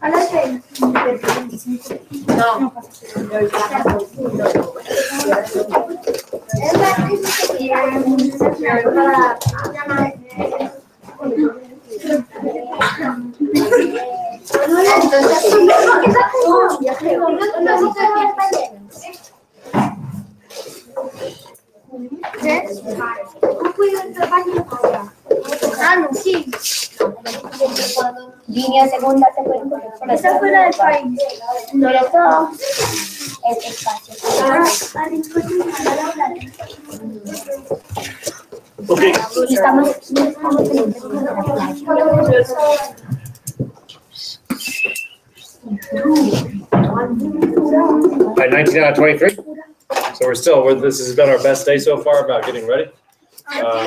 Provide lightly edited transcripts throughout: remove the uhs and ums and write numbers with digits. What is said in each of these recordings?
A las 6. No. Sí. Línea segunda se puede poner por Está fuera del país. Por eso es espacio. Okay. Estamos en la playa. By 19 out of 23. So this has been our best day so far about getting ready.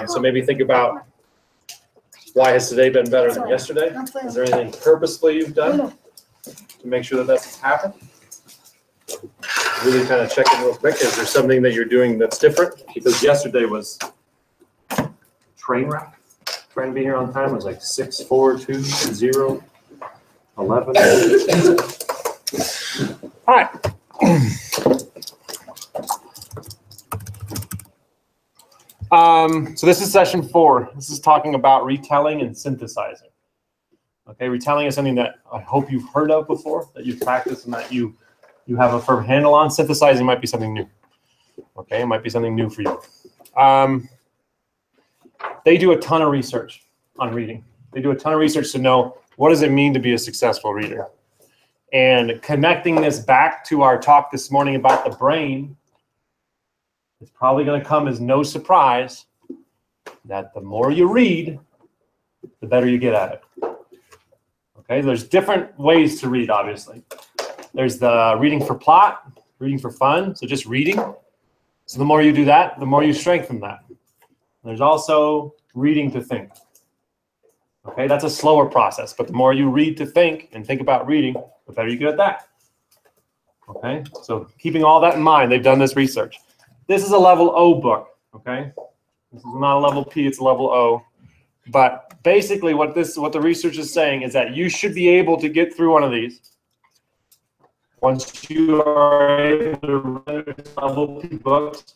So maybe think about, why has today been better than yesterday? Is there anything purposefully you've done to make sure that that's happened? Really kind of check in real quick. Is there something that you're doing that's different? Because yesterday was train wreck. Trying to be here on time. It was like 6, 4, 2, 0, 11. All right. So this is session 4. This is talking about retelling and synthesizing. Okay, retelling is something that I hope you've heard of before, that you've practiced and that you have a firm handle on. Synthesizing might be something new. Okay, it might be something new for you. They do a ton of research on reading. They do a ton of research to know, what does it mean to be a successful reader? And connecting this back to our talk this morning about the brain, it's probably going to come as no surprise that the more you read, the better you get at it. Okay, there's different ways to read, obviously. There's the reading for plot, reading for fun, so just reading. So the more you do that, the more you strengthen that. There's also reading to think. Okay, that's a slower process, but the more you read to think and think about reading, the better you get at that. Okay, so keeping all that in mind, they've done this research. This is a level O book, okay? This is not a level P, it's a level O. But basically what the research is saying is that you should be able to get through one of these once you are able to read level P books,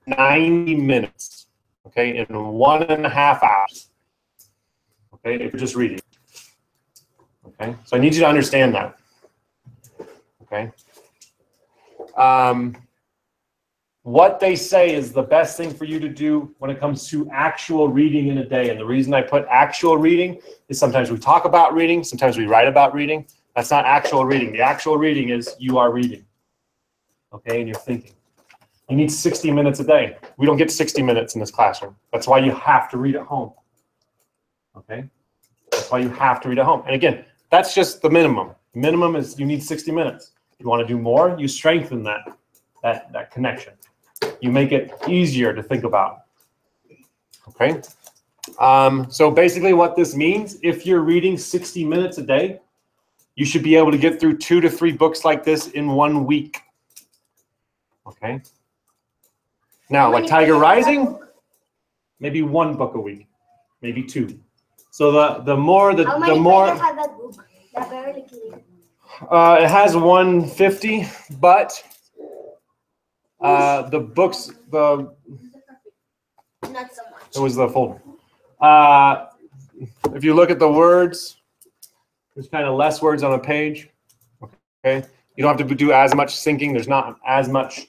90 minutes, okay, in 1.5 hours. Okay, if you're just reading. Okay, so I need you to understand that. Okay. What they say is the best thing for you to do when it comes to actual reading in a day. And the reason I put actual reading is sometimes we talk about reading, sometimes we write about reading. That's not actual reading. The actual reading is you are reading. Okay, and you're thinking. You need 60 minutes a day. We don't get 60 minutes in this classroom. That's why you have to read at home. Okay, that's why you have to read at home. And again, that's just the minimum. The minimum is you need 60 minutes. If you want to do more, you strengthen that connection. You make it easier to think about. Okay, so basically what this means, if you're reading 60 minutes a day, you should be able to get through 2 to 3 books like this in 1 week. Okay. Now, like Tiger Rising, maybe 1 book a week, maybe 2. So the more How many pages has that book? That barely clear. It has 150, but the books, Not so much. it was the folder. If you look at the words, there's kind of less words on a page. Okay, you don't have to do as much syncing. There's not as much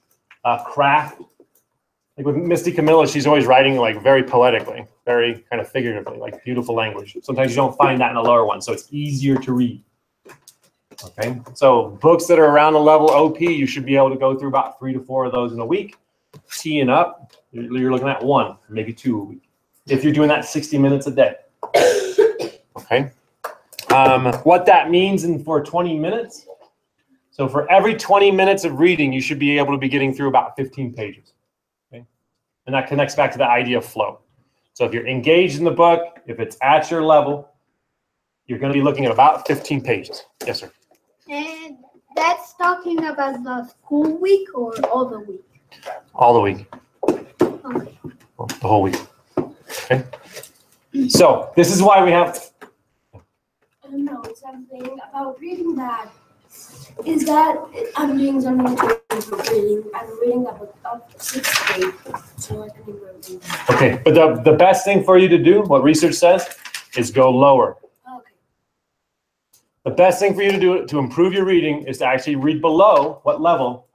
craft. Like with Misty Camilla, she's always writing like very poetically, very kind of figuratively, like beautiful language. Sometimes you don't find that in the lower one, so it's easier to read. Okay, so books that are around the level OP, you should be able to go through about 3 to 4 of those in a week. T and up, you're looking at 1, maybe 2 a week, if you're doing that 60 minutes a day. Okay, what that means for 20 minutes. So for every 20 minutes of reading, you should be able to be getting through about 15 pages. Okay, and that connects back to the idea of flow. So if you're engaged in the book, if it's at your level, you're going to be looking at about 15 pages. Yes, sir. And that's talking about the school week or all the week? All the week. Okay. The whole week. Okay. So this is why we have. I don't know, something about reading that. Is that I'm doing something for reading. I'm reading a book of 6th grade, so I can remember that. Okay, but the best thing for you to do, what research says, is go lower. Okay. The best thing for you to do to improve your reading is to actually read below what level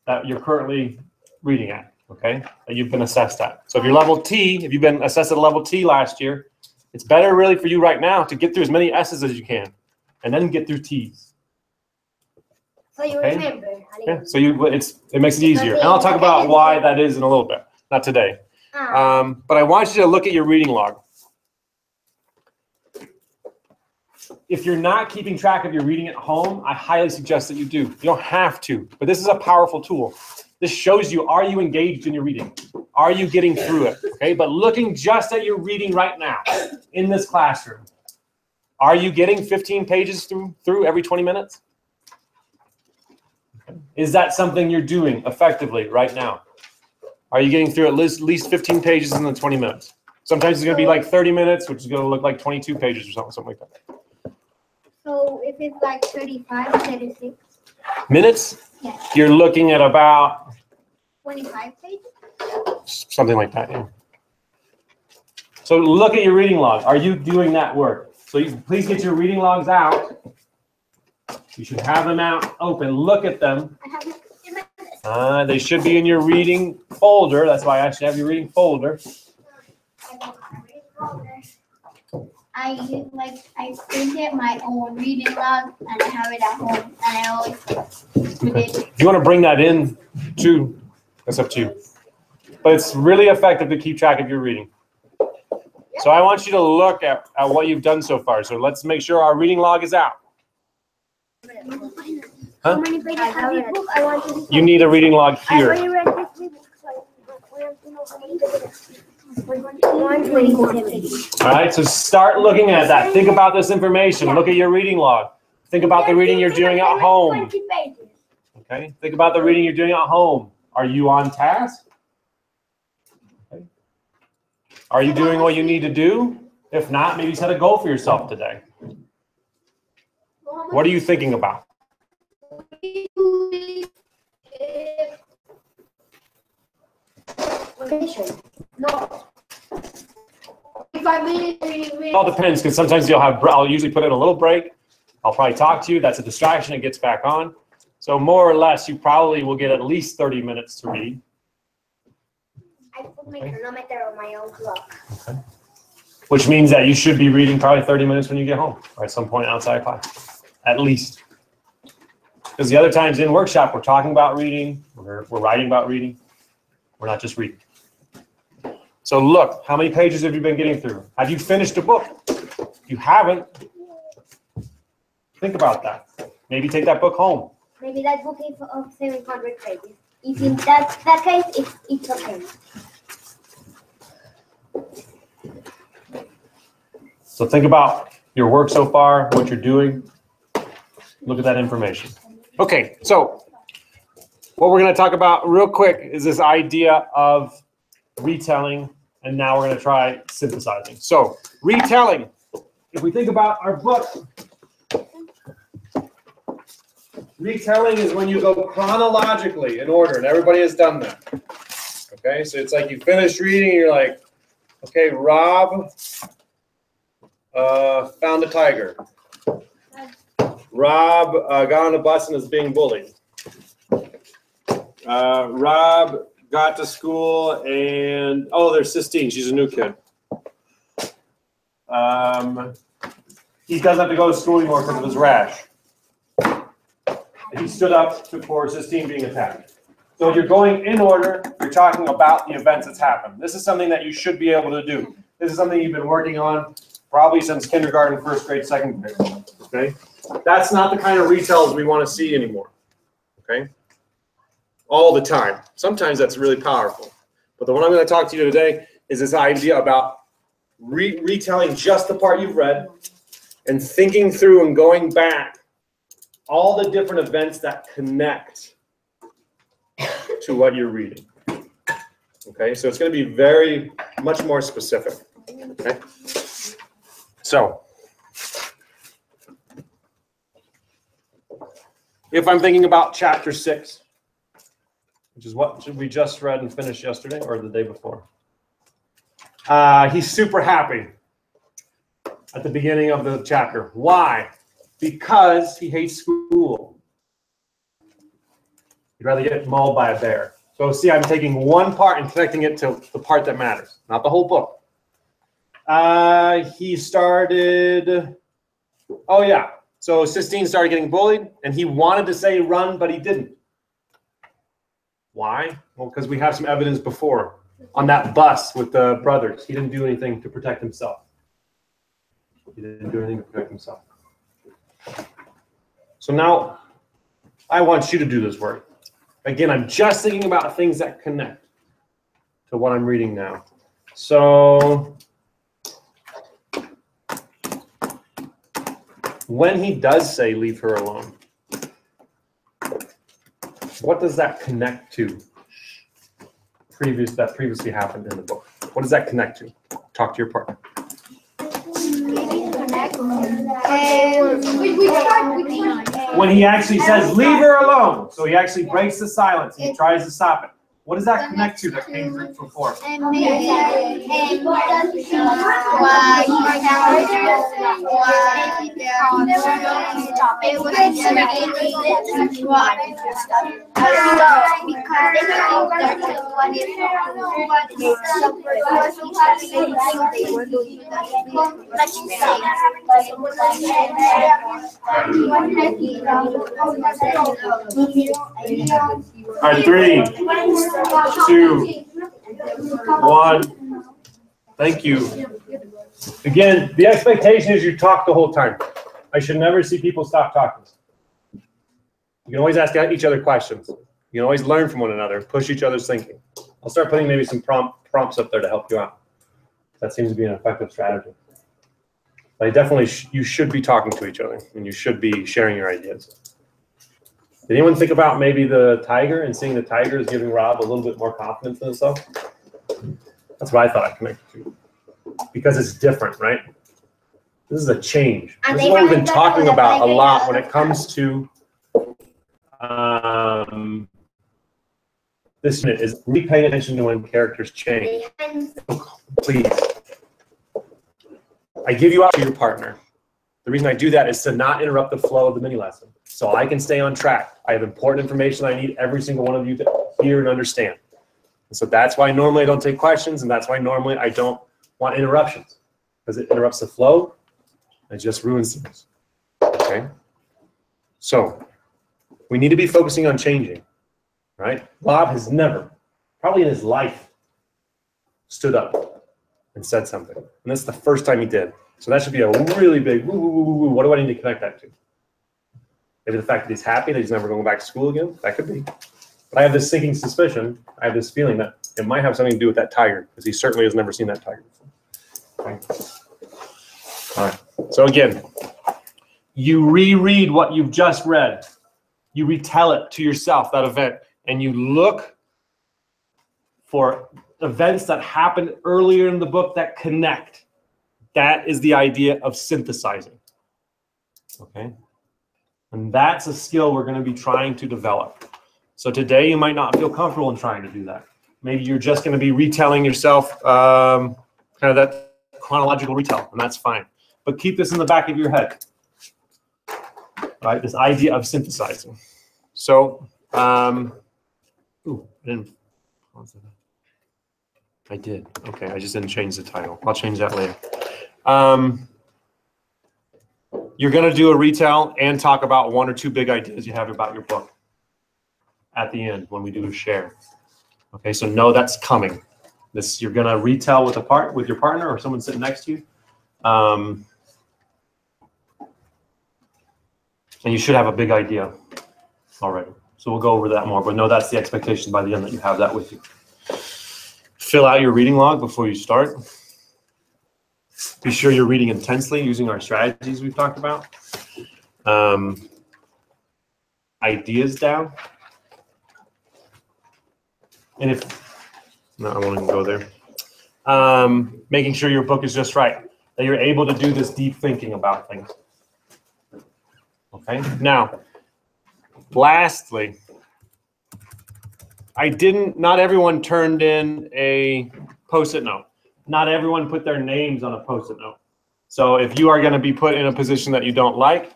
that you're currently reading at, okay? That you've been assessed at. So if you're level T, if you've been assessed at a level T last year, it's better really for you right now to get through as many S's as you can and then get through T's. So you Okay. remember. Yeah, so it makes it easier. And I'll talk about why that is in a little bit, not today. But I want you to look at your reading log. If you're not keeping track of your reading at home, I highly suggest that you do. You don't have to, but this is a powerful tool. This shows you, are you engaged in your reading? Are you getting through it? Okay, but looking just at your reading right now in this classroom, are you getting 15 pages through every 20 minutes? Is that something you're doing effectively right now? Are you getting through at least 15 pages in the 20 minutes? Sometimes it's going to be like 30 minutes, which is going to look like 22 pages or something like that. So if it's like 35, 36, Minutes? Yeah. You're looking at about 25 pages? something like that, yeah. So look at your reading log. Are you doing that work? So please get your reading logs out. You should have them out open. Look at them. I have it in my They should be in your reading folder. That's why I actually have your reading folder. I printed my own reading log and I have it at home and I always put it. If you want to bring that in too, that's up to you. But it's really effective to keep track of your reading. So I want you to look at what you've done so far. So let's make sure our reading log is out. How many pages have you book? I want to. You need a reading log I here. already read this book, so I want to know how many pages. 127 pages. All right, so start looking at that. Think about this information. Look at your reading log. Think about the reading you're doing at home. 20 pages. Okay, think about the reading you're doing at home. Are you on task? Okay. Are you doing what you need to do? If not, maybe set a goal for yourself today. What are you thinking about? No. 45 minutes. It all depends, because sometimes I'll usually put in a little break. I'll probably talk to you. That's a distraction. It gets back on. So more or less, you probably will get at least 30 minutes to read. I put my chronometer on my own clock. Okay. Which means that you should be reading probably 30 minutes when you get home, or at some point outside of class, at least. Because the other times in workshop, we're talking about reading, we're writing about reading. We're not just reading. So look, how many pages have you been getting through? Have you finished a book? If you haven't, think about that. Maybe take that book home. Maybe that book is of 700 pages. If in that case, it's okay. So think about your work so far, what you're doing. Look at that information. Okay, so what we're going to talk about real quick is this idea of retelling, and now we're going to try synthesizing. So retelling, if we think about our book, retelling is when you go chronologically in order, and everybody has done that. Okay, so it's like you finish reading, and you're like, okay, Rob found a tiger. Rob got on a bus and is being bullied. Rob got to school and, oh, there's Sistine. She's a new kid. He doesn't have to go to school anymore because of his rash. He stood up for Sistine being attacked. So if you're going in order, you're talking about the events that's happened. This is something that you should be able to do. This is something you've been working on probably since kindergarten, first grade, second grade. Okay? That's not the kind of retells we want to see anymore. Okay? All the time. Sometimes that's really powerful. But the one I'm going to talk to you today is this idea about retelling just the part you've read and thinking through and going back all the different events that connect to what you're reading. Okay, so it's going to be very much more specific. Okay, so if I'm thinking about chapter 6, which is what we just read and finished yesterday or the day before, he's super happy at the beginning of the chapter. Why? Because he hates school. He'd rather get mauled by a bear. So see, I'm taking one part and connecting it to the part that matters, not the whole book. He started, oh yeah, so Sistine started getting bullied, and he wanted to say run, but he didn't. Why? Well, because we have some evidence before. On that bus with the brothers, he didn't do anything to protect himself. He didn't do anything to protect himself. So now, I want you to do this work. Again, I'm just thinking about things that connect to what I'm reading now. So, when he does say leave her alone, what does that connect to that previously happened in the book? What does that connect to? Talk to your partner. When he actually says leave her alone, so he actually breaks the silence and he tries to stop it. What does that connect to that came before? And maybe and why he All right, 3, 2, 1. Thank you. Again, the expectation is you talk the whole time. I should never see people stop talking. You can always ask each other questions. You can always learn from one another, push each other's thinking. I'll start putting maybe some prompts up there to help you out. That seems to be an effective strategy. But definitely, you should be talking to each other, and you should be sharing your ideas. Did anyone think about maybe the tiger and seeing the tiger is giving Rob a little bit more confidence in himself? That's what I thought I connected to. Because it's different, right? This is a change. This is what we've been talking about a lot when it comes to this unit is really paying attention to when characters change. Please. I give you out to your partner. The reason I do that is to not interrupt the flow of the mini lesson. So I can stay on track. I have important information I need every single one of you to hear and understand. And so that's why normally I don't take questions, and that's why normally I don't want interruptions. Because it interrupts the flow, and it just ruins things. Okay? So we need to be focusing on changing. Right? Bob has never, probably in his life, stood up and said something. And that's the first time he did. So that should be a really big, woo, woo, woo, woo. What do I need to connect that to? Maybe the fact that he's happy that he's never going back to school again. That could be. But I have this sinking suspicion, I have this feeling that it might have something to do with that tiger, because he certainly has never seen that tiger before. Okay. All right. So again, you reread what you've just read. You retell it to yourself, that event, and you look for events that happened earlier in the book that connect. That is the idea of synthesizing. Okay? And that's a skill we're going to be trying to develop. So today you might not feel comfortable in trying to do that. Maybe you're just going to be retelling yourself kind of that chronological retell, and that's fine. But keep this in the back of your head. Right? This idea of synthesizing. So, ooh, I didn't. I did. Okay, I just didn't change the title. I'll change that later. You're going to do a retell and talk about 1 or 2 big ideas you have about your book at the end when we do a share. Okay, so know that's coming. This you're going to retell with your partner or someone sitting next to you. And you should have a big idea already. So we'll go over that more, but know that's the expectation by the end that you have that with you. Fill out your reading log before you start. Be sure you're reading intensely using our strategies we've talked about. Ideas down. And if No, I won't even go there. Making sure your book is just right, that you're able to do this deep thinking about things. Okay, now, lastly, not everyone turned in a Post-it note. Not everyone put their names on a Post-it note. So if you are going to be put in a position that you don't like,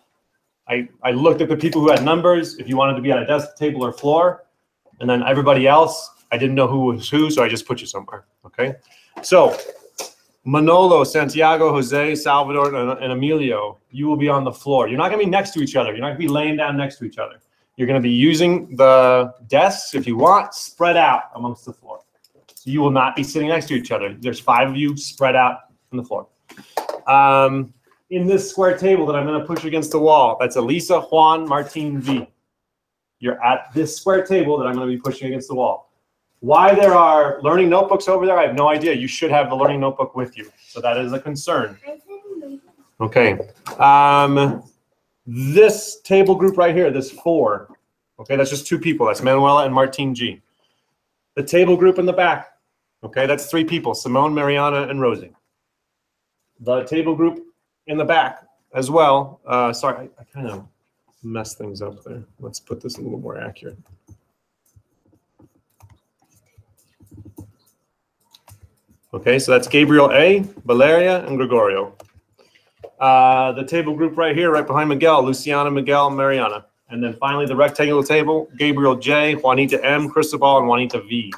I looked at the people who had numbers, if you wanted to be at a desk, table, or floor, and then everybody else, I didn't know who was who, so I just put you somewhere, okay? So Manolo, Santiago, Jose, Salvador, and Emilio, you will be on the floor. You're not going to be next to each other. You're not going to be laying down next to each other. You're going to be using the desks, if you want, spread out amongst the floor. So you will not be sitting next to each other. There's 5 of you spread out on the floor. In this square table that I'm going to push against the wall, that's Elisa, Juan, Martin, V. You're at this square table that I'm going to be pushing against the wall. Why there are learning notebooks over there, I have no idea. You should have the learning notebook with you. So that is a concern. Okay. This table group right here, this 4. Okay, that's just 2 people. That's Manuela and Martin G. The table group in the back. Okay, that's 3 people, Simone, Mariana, and Rosie. The table group in the back as well. Sorry, I kind of messed things up there. Let's put this a little more accurate. Okay, so that's Gabriel A, Valeria, and Gregorio. The table group right here, right behind Miguel, Luciana, Miguel, and Mariana. And then finally the rectangular table, Gabriel J, Juanita M, Cristobal, and Juanita V.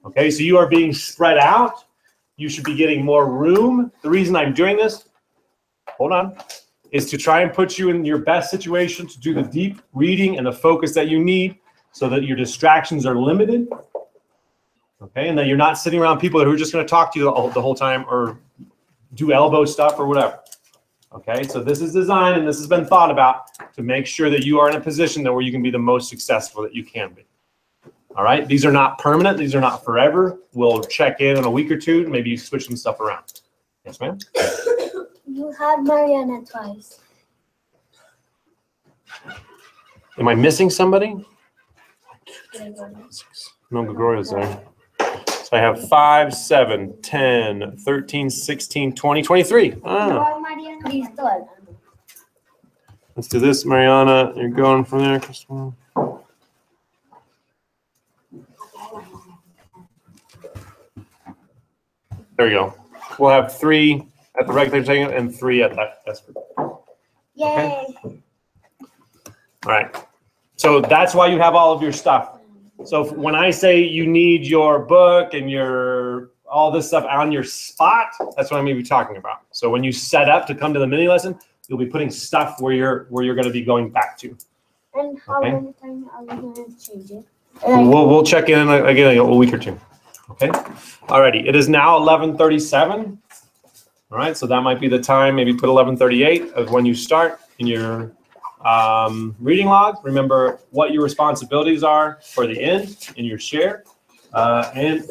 Okay, so you are being spread out. You should be getting more room. The reason I'm doing this, hold on, is to try and put you in your best situation to do the deep reading and the focus that you need so that your distractions are limited. Okay, and that you're not sitting around people who are just going to talk to you the whole time or do elbow stuff or whatever. Okay, so this is designed and this has been thought about to make sure that you are in a position where you can be the most successful that you can be. All right, these are not permanent. These are not forever. We'll check in a week or 2. Maybe you switch some stuff around. Yes, ma'am? You had Mariana twice. Am I missing somebody? No, Gregorio's there. So I have 5, 7, 10, 13, 16, 20, 23. Ah. Let's do this, Mariana. You're going from there, Crystal. There we go. We'll have 3 at the regular table and 3 at that desk group. Yay! Okay. All right. So that's why you have all of your stuff. So when I say you need your book and your all this stuff on your spot, that's what I'm going to be talking about. So when you set up to come to the mini lesson, you'll be putting stuff where you're going to be going back to. And how Okay. many times are we going to change it? We'll check in again in a week or 2. Okay. Alrighty. It is now 11:37. All right. So that might be the time. Maybe put 11:38 of when you start in your reading log. Remember what your responsibilities are for the end in your share. And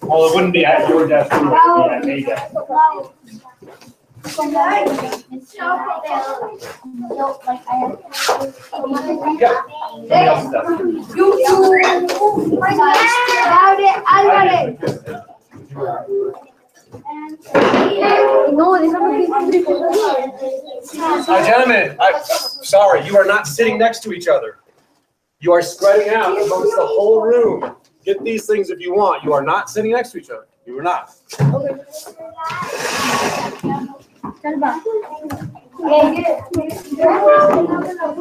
well, it wouldn't be at your desk, it would be at a desk. Yep. Somebody else's desk. Gentlemen, sorry, you are not sitting next to each other. You are spreading out amongst the whole room. Get these things if you want. You are not sitting next to each other. You are not. Okay.